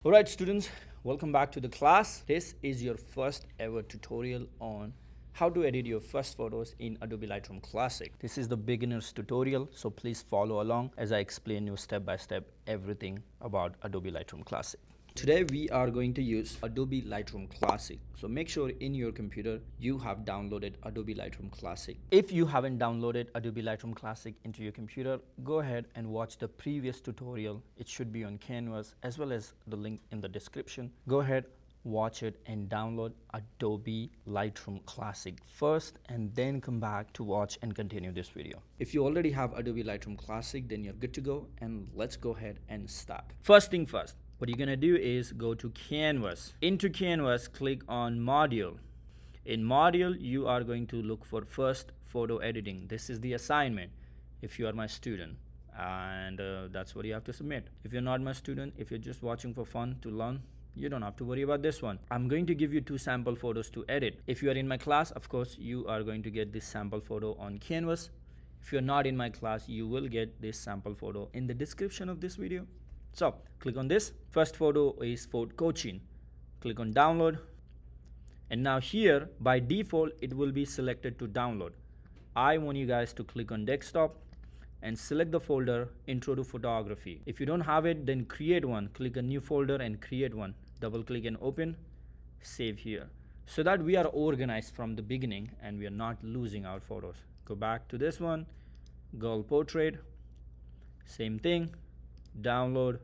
Alright students, welcome back to the class. This is your first ever tutorial on how to edit your first photos in Adobe Lightroom Classic. This is the beginner's tutorial, so please follow along as I explain you step by step everything about Adobe Lightroom Classic. Today we are going to use Adobe Lightroom Classic. So make sure in your computer you have downloaded Adobe Lightroom Classic. If you haven't downloaded Adobe Lightroom Classic into your computer, go ahead and watch the previous tutorial. It should be on Canvas as well as the link in the description. Go ahead, watch it and download Adobe Lightroom Classic first and then come back to watch and continue this video. If you already have Adobe Lightroom Classic, then you're good to go, and let's go ahead and start. First thing first, what you're gonna do is go to Canvas. Into Canvas, click on Module. In Module, you are going to look for first photo editing. This is the assignment if you are my student, and that's what you have to submit. If you're not my student, if you're just watching for fun to learn, you don't have to worry about this one. I'm going to give you 2 sample photos to edit. If you are in my class, of course, you are going to get this sample photo on Canvas. If you're not in my class, you will get this sample photo in the description of this video. So click on this. First photo is for coaching. Click on download. And now here, by default, it will be selected to download. I want you guys to click on desktop and select the folder intro to photography. If you don't have it, then create one. Click a new folder and create one. Double click and open, save here, so that we are organized from the beginning and we are not losing our photos. Go back to this one, girl portrait, same thing, download,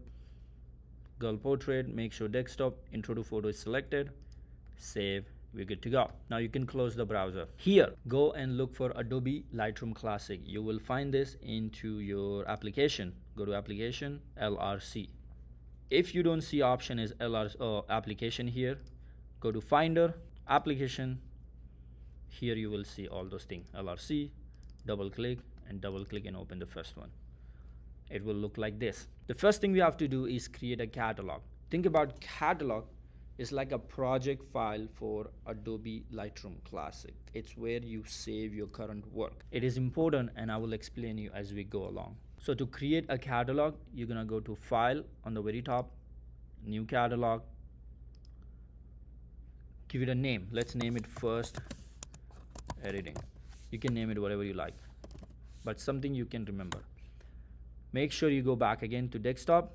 girl portrait, make sure desktop intro to photo is selected, save, we're good to go. Now you can close the browser. Here, go and look for Adobe Lightroom Classic. You will find this into your application. Go to application, LRC. If you don't see option is application here, go to Finder, application. Here you will see all those things, LRC, double click and open the first one. It will look like this. The first thing we have to do is create a catalog. Think about catalog is like a project file for Adobe Lightroom Classic. It's where you save your current work. It is important and I will explain you as we go along. So to create a catalog, you're gonna go to File on the very top, New Catalog, give it a name. Let's name it First Editing. You can name it whatever you like, but something you can remember. Make sure you go back again to desktop,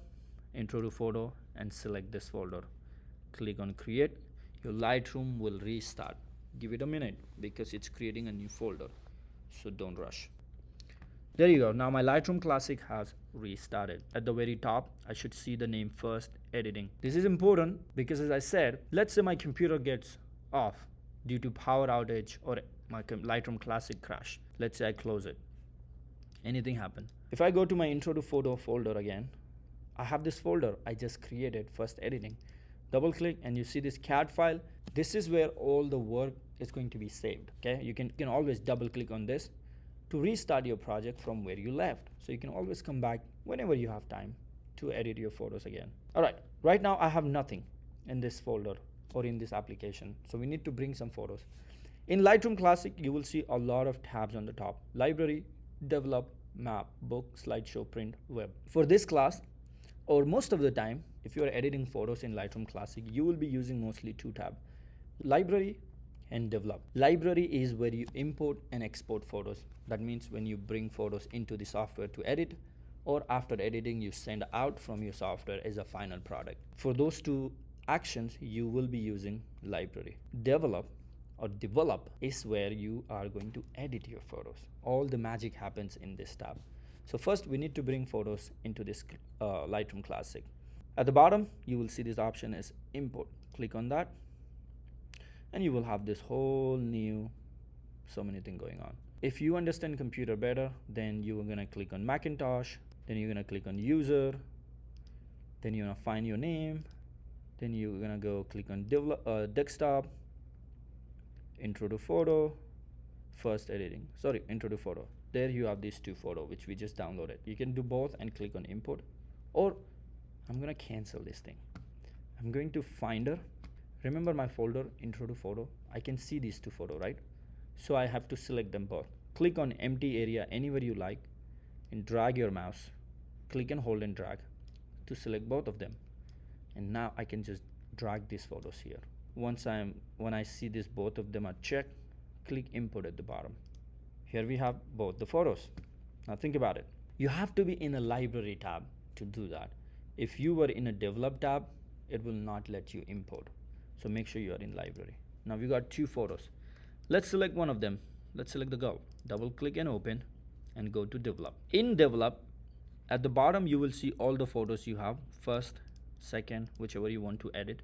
intro to photo, and select this folder. Click on create. Your Lightroom will restart. Give it a minute because it's creating a new folder, so don't rush. There you go. Now my Lightroom Classic has restarted. At the very top, I should see the name First Editing. This is important because, as I said, let's say my computer gets off due to power outage or my Lightroom Classic crash. Let's say I close it. Anything happen. If I go to my intro to photo folder again, I have this folder I just created, First Editing. Double click and you see this CAD file. This is where all the work is going to be saved. Okay, you can always double click on this to restart your project from where you left. So you can always come back whenever you have time to edit your photos again. All right, right now I have nothing in this folder or in this application. So we need to bring some photos. In Lightroom Classic, you will see a lot of tabs on the top. Library, Develop, Map, Book, Slideshow, Print, Web. For this class, or most of the time, if you are editing photos in Lightroom Classic, you will be using mostly 2 tabs, Library and Develop. Library is where you import and export photos. That means when you bring photos into the software to edit, or after editing, you send out from your software as a final product. For those 2 actions, you will be using Library. Develop is where you are going to edit your photos. All the magic happens in this tab. So first we need to bring photos into this Lightroom Classic. At the bottom, you will see this option is import. Click on that and you will have this whole new, so many things going on. If you understand computer better, then you are gonna click on Macintosh, then you're gonna click on user, then you're gonna find your name, then you're gonna go click on desktop, intro to photo, First Editing, intro to photo. There you have these 2 photos which we just downloaded. You can do both and click on import, or I'm gonna cancel this thing. I'm going to Finder. Remember my folder intro to photo? I can see these 2 photos, right? So I have to select them both. Click on empty area anywhere you like and drag your mouse. Click and hold and drag to select both of them. And now I can just drag these photos here. When I see this, both of them are checked, click import at the bottom. Here we have both the photos. Now think about it. You have to be in a library tab to do that. If you were in a develop tab, it will not let you import. So make sure you are in library. Now we got 2 photos. Let's select one of them. Let's select the girl. Double click and open and go to develop. In develop, at the bottom you will see all the photos you have, first, second, whichever you want to edit.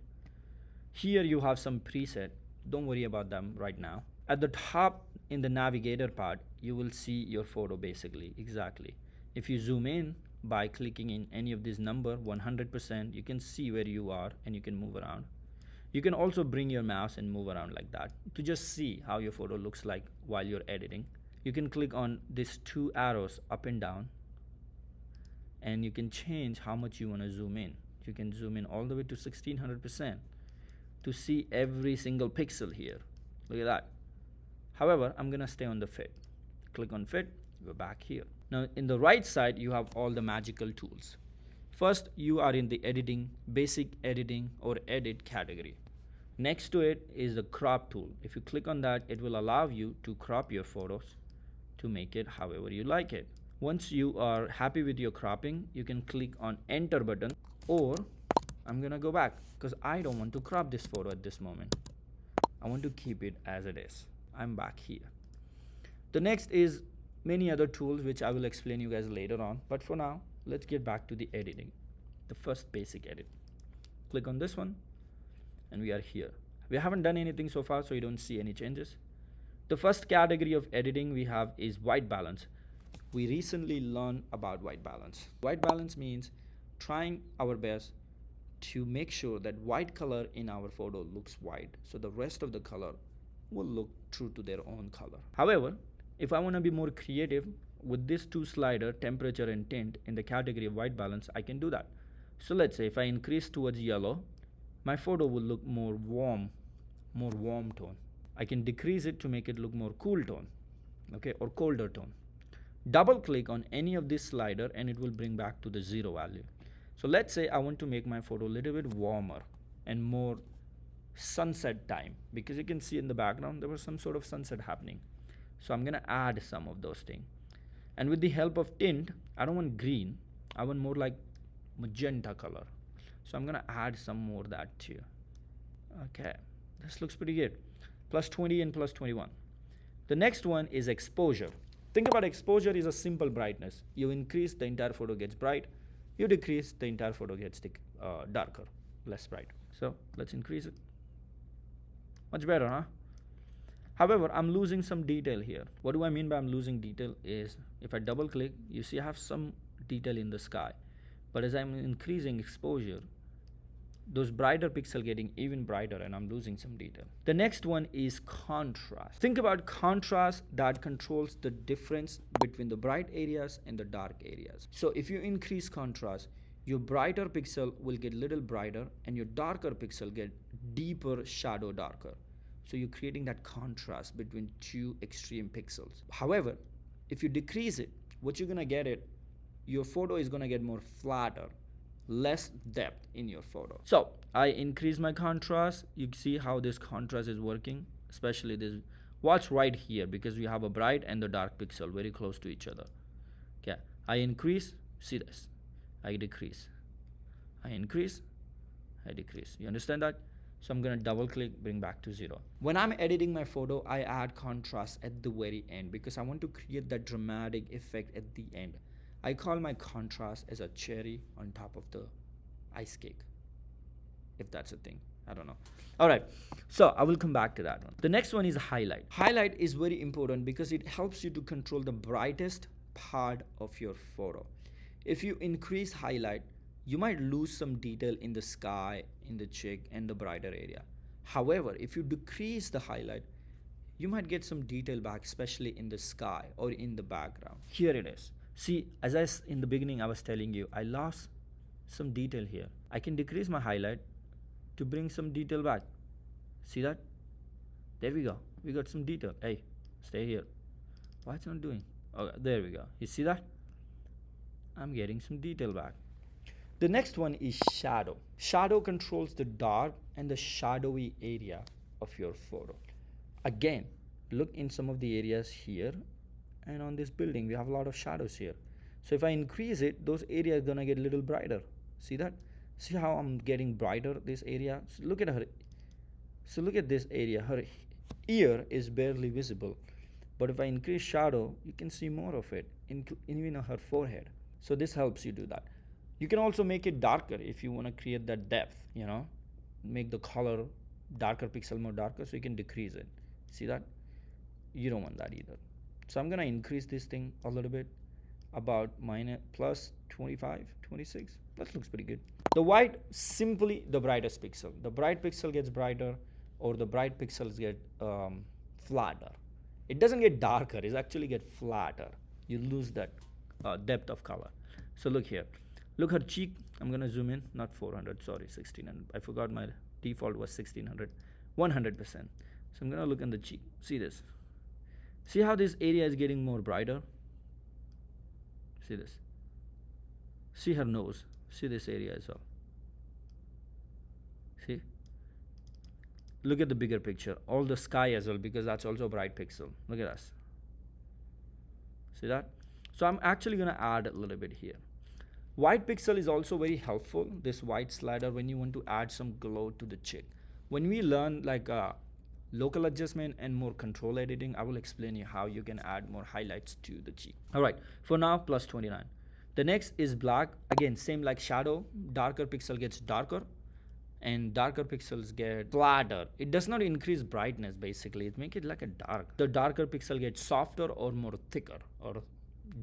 Here you have some preset. Don't worry about them right now. At the top in the navigator part, you will see your photo basically, exactly. If you zoom in by clicking in any of these number 100%, you can see where you are and you can move around. You can also bring your mouse and move around like that to just see how your photo looks like while you're editing. You can click on these 2 arrows up and down and you can change how much you want to zoom in. You can zoom in all the way to 1600% to see every single pixel here. Look at that. However, I'm gonna stay on the fit. Click on fit, go back here. Now in the right side, you have all the magical tools. First, you are in the editing, basic editing or edit category. Next to it is the crop tool. If you click on that, it will allow you to crop your photos to make it however you like it. Once you are happy with your cropping, you can click on enter button, or I'm gonna go back because I don't want to crop this photo at this moment. I want to keep it as it is. I'm back here. The next is many other tools which I will explain you guys later on, but for now let's get back to the editing. The first basic edit. Click on this one and we are here. We haven't done anything so far, so you don't see any changes. The first category of editing we have is white balance. We recently learned about white balance. White balance means trying our best to make sure that white color in our photo looks white, so the rest of the color will look true to their own color. However, if I want to be more creative with this 2 slider, temperature and tint, in the category of white balance, I can do that. So let's say if I increase towards yellow, my photo will look more warm tone. I can decrease it to make it look more cool tone, okay, or colder tone. Double click on any of this slider and it will bring back to the 0 value. So let's say I want to make my photo a little bit warmer and more sunset time, because you can see in the background there was some sort of sunset happening. So I'm gonna add some of those things. And with the help of tint, I don't want green, I want more like magenta color. So I'm gonna add some more of that too. Okay, this looks pretty good. Plus 20 and plus 21. The next one is exposure. Think about exposure is a simple brightness. You increase, the entire photo gets bright. You decrease, the entire photo gets darker, less bright. So let's increase it. Much better, huh? However, I'm losing some detail here. What do I mean by I'm losing detail is, if I double click, you see I have some detail in the sky. But as I'm increasing exposure, those brighter pixels getting even brighter and I'm losing some detail. The next one is contrast. Think about contrast that controls the difference between the bright areas and the dark areas. So if you increase contrast, your brighter pixel will get little brighter and your darker pixel get deeper shadow darker. So you're creating that contrast between 2 extreme pixels. However, if you decrease it, what you're gonna get it, your photo is gonna get more flatter, less depth in your photo. So I increase my contrast. You see how this contrast is working, especially this. Watch right here because we have a bright and the dark pixel very close to each other. Okay, I increase, see this. I decrease, I increase, I decrease. You understand that? So I'm gonna double click, bring back to 0. When I'm editing my photo, I add contrast at the very end because I want to create that dramatic effect at the end. I call my contrast as a cherry on top of the ice cake, if that's a thing. I don't know. All right, so I will come back to that one. The next one is highlight. Highlight is very important because it helps you to control the brightest part of your photo. If you increase highlight, you might lose some detail in the sky, in the chick, and the brighter area. However, if you decrease the highlight, you might get some detail back, especially in the sky or in the background. Here it is. See, as in the beginning I was telling you, I lost some detail here. I can decrease my highlight to bring some detail back. See that? There we go. We got some detail. Hey, stay here. Why it's not doing? Okay, there we go. You see that? I'm getting some detail back. The next one is shadow. Shadow controls the dark and the shadowy area of your photo. Again, look in some of the areas here, and on this building we have a lot of shadows here. So if I increase it, those areas are gonna get a little brighter. See that? See how I'm getting brighter this area? So look at her. So look at this area. Her ear is barely visible, but if I increase shadow, you can see more of it, even on her forehead. So this helps you do that. You can also make it darker if you want to create that depth, you know, make the color darker, pixel more darker, so you can decrease it. See that? You don't want that either. So I'm gonna increase this thing a little bit, about plus 25, 26. That looks pretty good. The white, simply the brightest pixel. The bright pixel gets brighter, or the bright pixels get flatter. It doesn't get darker, it actually get flatter. You lose that depth of color. So look here. Look her cheek. I'm gonna zoom in, not 400, sorry, 1600. I forgot my default was 1600, 100%. So I'm gonna look in the cheek. See this? See how this area is getting more brighter? See this? See her nose. See this area as well. See? Look at the bigger picture. All the sky as well, because that's also a bright pixel. Look at us. See that? So I'm actually gonna add a little bit here. White pixel is also very helpful, this white slider, when you want to add some glow to the cheek. When we learn like local adjustment and more control editing, I will explain you how you can add more highlights to the cheek. All right, for now, plus 29. The next is black. Again, same like shadow, darker pixel gets darker and darker pixels get flatter. It does not increase brightness, basically. It makes it like a dark. The darker pixel gets softer or more thicker or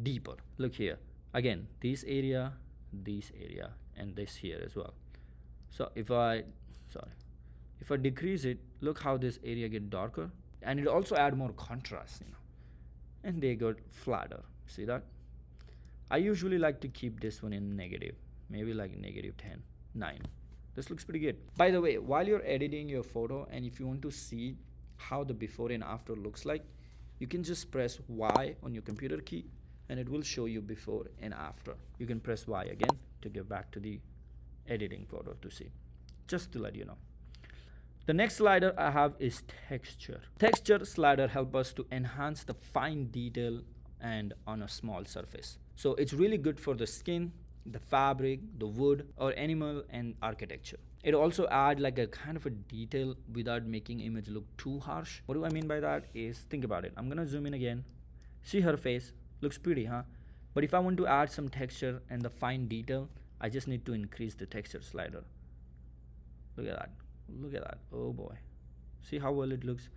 deeper. Look here. Again, this area, and this here as well. So if I decrease it, look how this area get darker, and it also add more contrast, you know, and they got flatter. See that? I usually like to keep this one in negative, maybe like negative 10, 9. This looks pretty good. By the way, while you're editing your photo, and if you want to see how the before and after looks like, you can just press Y on your computer key, and it will show you before and after. You can press Y again to get back to the editing photo to see, just to let you know. The next slider I have is texture. Texture slider help us to enhance the fine detail and on a small surface. So it's really good for the skin, the fabric, the wood, or animal and architecture. It also add like a kind of a detail without making image look too harsh. What do I mean by that is, think about it. I'm gonna zoom in again. See her face. Looks pretty, huh? But if I want to add some texture and the fine detail, I just need to increase the texture slider. Look at that. Look at that. Oh boy. See how well it looks?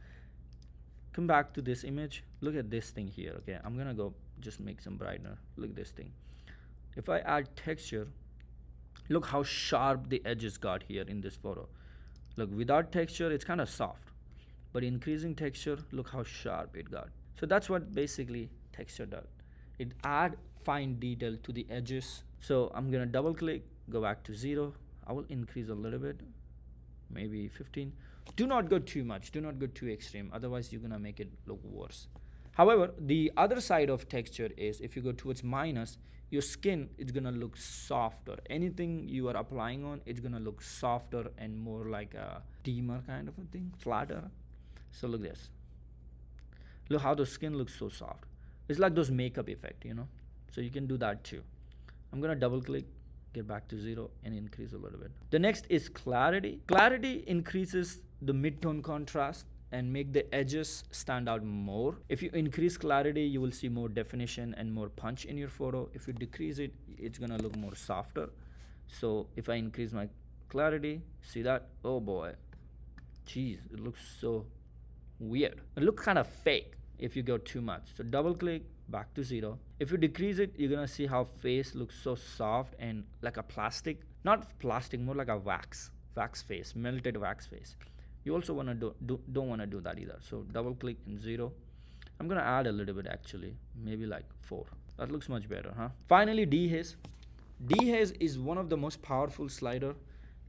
Come back to this image. Look at this thing here. Okay, I'm gonna go just make some brightener. Look at this thing. If I add texture, look how sharp the edges got here in this photo. Look, without texture, it's kind of soft. But increasing texture, look how sharp it got. So that's what basically texture does. It add fine detail to the edges. So I'm gonna double click, go back to 0. I will increase a little bit, maybe 15. Do not go too much, do not go too extreme, otherwise you're gonna make it look worse. However, the other side of texture is, if you go towards minus, your skin is gonna look softer. Anything you are applying on, it's gonna look softer and more like a dimmer kind of a thing, flatter. So look this. Look how the skin looks so soft. It's like those makeup effect, you know. So you can do that too. I'm gonna double click, get back to 0, and increase a little bit. The next is clarity. Clarity increases the mid-tone contrast and make the edges stand out more. If you increase clarity, you will see more definition and more punch in your photo. If you decrease it, it's gonna look more softer. So if I increase my clarity, see that? Oh boy, jeez, it looks so weird. It looks kind of fake if you go too much. So double click, back to 0. If you decrease it, you're gonna see how face looks so soft and like a plastic, not plastic, more like a wax face, melted wax face. You also wanna don't wanna do that either. So double click in 0. I'm gonna add a little bit actually, maybe like 4. That looks much better, huh? Finally, dehaze. Dehaze is one of the most powerful slider.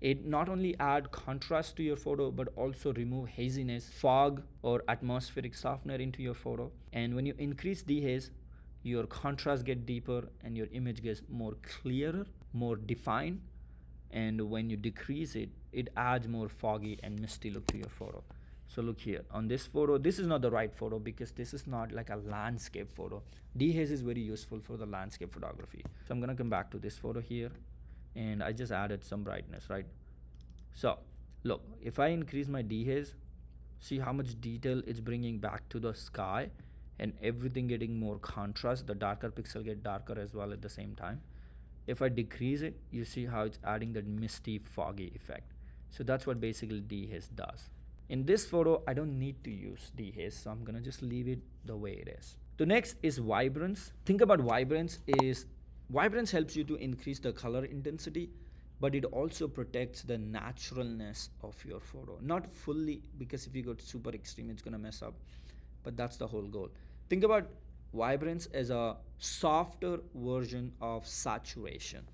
It not only add contrast to your photo, but also remove haziness, fog, or atmospheric softener into your photo. And when you increase dehaze, your contrast get deeper and your image gets more clearer, more defined. And when you decrease it, it adds more foggy and misty look to your photo. So look here on this photo, this is not the right photo because this is not like a landscape photo. Dehaze is very useful for the landscape photography. So I'm gonna come back to this photo here, and I just added some brightness, right? So look, if I increase my dehaze, see how much detail it's bringing back to the sky, and everything getting more contrast. The darker pixel get darker as well at the same time. If I decrease it, you see how it's adding that misty foggy effect. So that's what basically dehaze does. In this photo, I don't need to use dehaze, so I'm gonna just leave it the way it is. The next is vibrance. Think about vibrance helps you to increase the color intensity, but it also protects the naturalness of your photo. Not fully, because if you go super extreme, it's gonna mess up, but that's the whole goal. Think about vibrance as a softer version of saturation.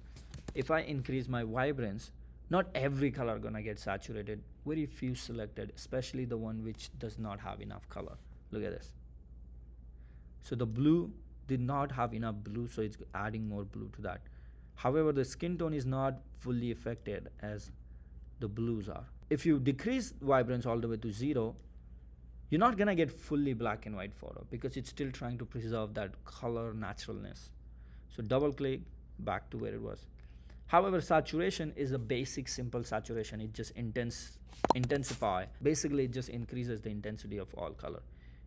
If I increase my vibrance, not every color gonna get saturated, very few selected, especially the one which does not have enough color. Look at this. So the blue did not have enough blue, so it's adding more blue to that. However, the skin tone is not fully affected as the blues are. If you decrease vibrance all the way to 0, you're not gonna get fully black and white photo because it's still trying to preserve that color naturalness. So double click back to where it was. However, saturation is a basic simple saturation. It just intensify. Basically, it just increases the intensity of all color.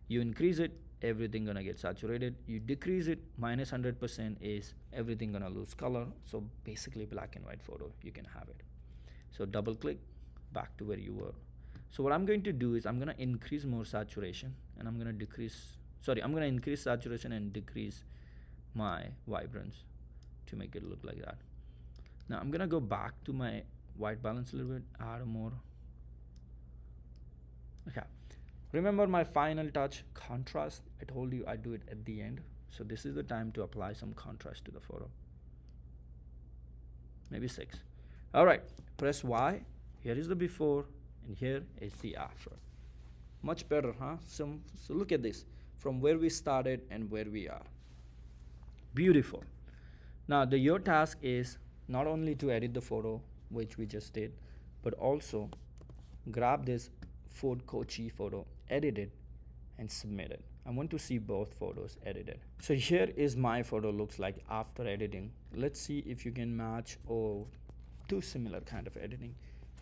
You increase it, everything gonna get saturated. You decrease it, minus 100% is everything gonna lose color. So basically black and white photo, you can have it. So double click back to where you were. So what I'm going to do is I'm gonna increase more saturation, and I'm gonna increase saturation and decrease my vibrance to make it look like that. Now I'm gonna go back to my white balance a little bit, add more. Okay, remember my final touch, contrast. I told you I do it at the end, so this is the time to apply some contrast to the photo. Maybe 6. All right, press Y. Here is the before, and here is the after. Much better, huh? So look at this, from where we started and where we are. Beautiful. Now your task is not only to edit the photo, which we just did, but also grab this Ford Kochi photo, edit it, and submit it. I want to see both photos edited. So here is my photo looks like after editing. Let's see if you can match or do similar kind of editing.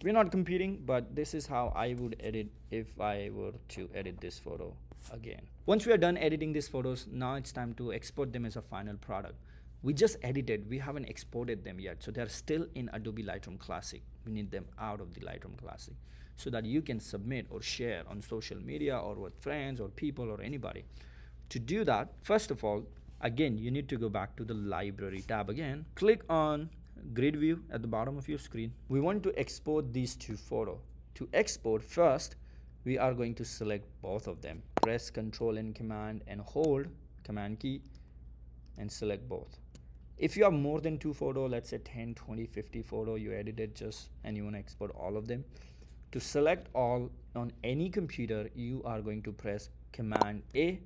We're not competing, but this is how I would edit if I were to edit this photo again. Once we are done editing these photos, now it's time to export them as a final product. We just edited, we haven't exported them yet, so they're still in Adobe Lightroom Classic. We need them out of the Lightroom Classic so that you can submit or share on social media or with friends or people or anybody. To do that, first of all, again, you need to go back to the Library tab again. Click on Grid View at the bottom of your screen. We want to export these two photos. To export, first, we are going to select both of them. Press Ctrl and Command and hold Command key and select both. If you have more than 2 photos, let's say 10, 20, 50 photos you edited just and you want to export all of them, to select all on any computer, you are going to press Command A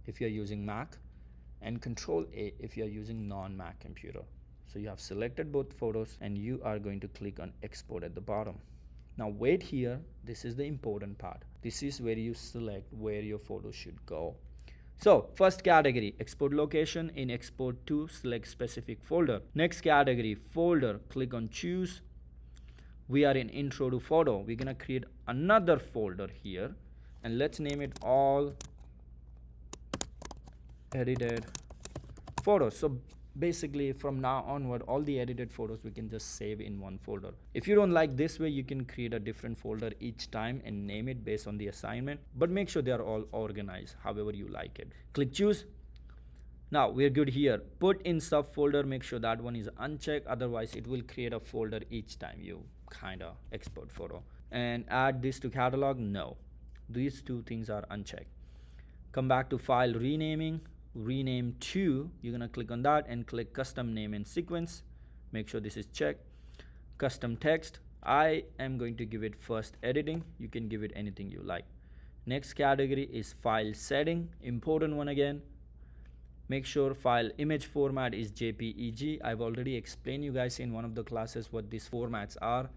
if you're using Mac and Control A if you're using non-Mac computer. So you have selected both photos and you are going to click on Export at the bottom. Now wait here, this is the important part. This is where you select where your photo should go. So first category, export location. In export to, select specific folder. Next category, folder, click on choose. We are in intro to photo. We're gonna create another folder here and let's name it all edited photos. So basically from now onward, all the edited photos we can just save in one folder. If you don't like this way, you can create a different folder each time and name it based on the assignment, but make sure they are all organized however you like it. Click choose. Now we're good here. Put in subfolder, make sure that one is unchecked, otherwise it will create a folder each time you kind of export photo. And add this to catalog, no. These two things are unchecked. Come back to file, renaming. Rename to, you're gonna click on that and click custom name and sequence. Make sure this is checked. Custom text, I am going to give it first editing. You can give it anything you like. Next category is file setting, important one again. Make sure file image format is JPEG. I've already explained you guys in one of the classes what these formats are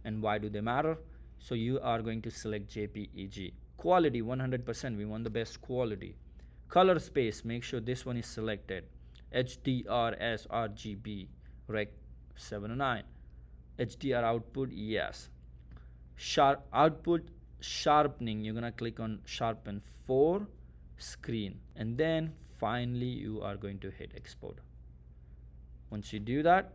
and why do they matter. So you are going to select JPEG. Quality 100%, we want the best quality. Color space, make sure this one is selected. HDR sRGB Rec 709. HDR output, yes. Output sharpening, you're gonna click on sharpen for screen, and then finally you are going to hit export. Once you do that,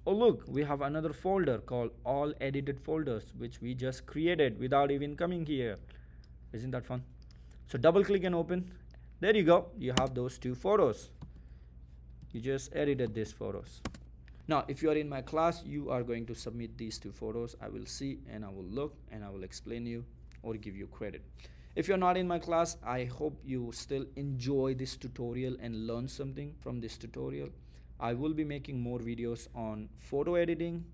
oh look, we have another folder called all edited folders, which we just created without even coming here. Isn't that fun? So double click and open. There you go, you have those two photos. You just edited these photos. Now if you are in my class, you are going to submit these two photos. I will see and I will look and I will explain you or give you credit. If you're not in my class, I hope you still enjoy this tutorial and learn something from this tutorial. I will be making more videos on photo editing,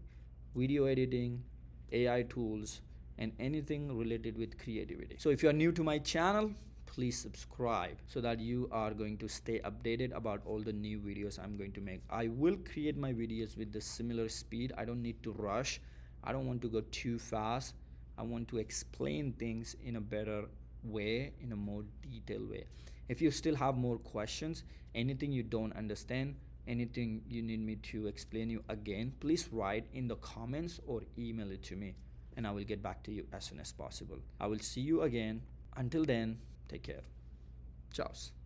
video editing, AI tools, and anything related with creativity. So if you're new to my channel, please subscribe so that you are going to stay updated about all the new videos I'm going to make. I will create my videos with the similar speed. I don't need to rush. I don't want to go too fast. I want to explain things in a better way, in a more detailed way. If you still have more questions, anything you don't understand, anything you need me to explain you again, please write in the comments or email it to me and I will get back to you as soon as possible. I will see you again. Until then, take care. Ciao.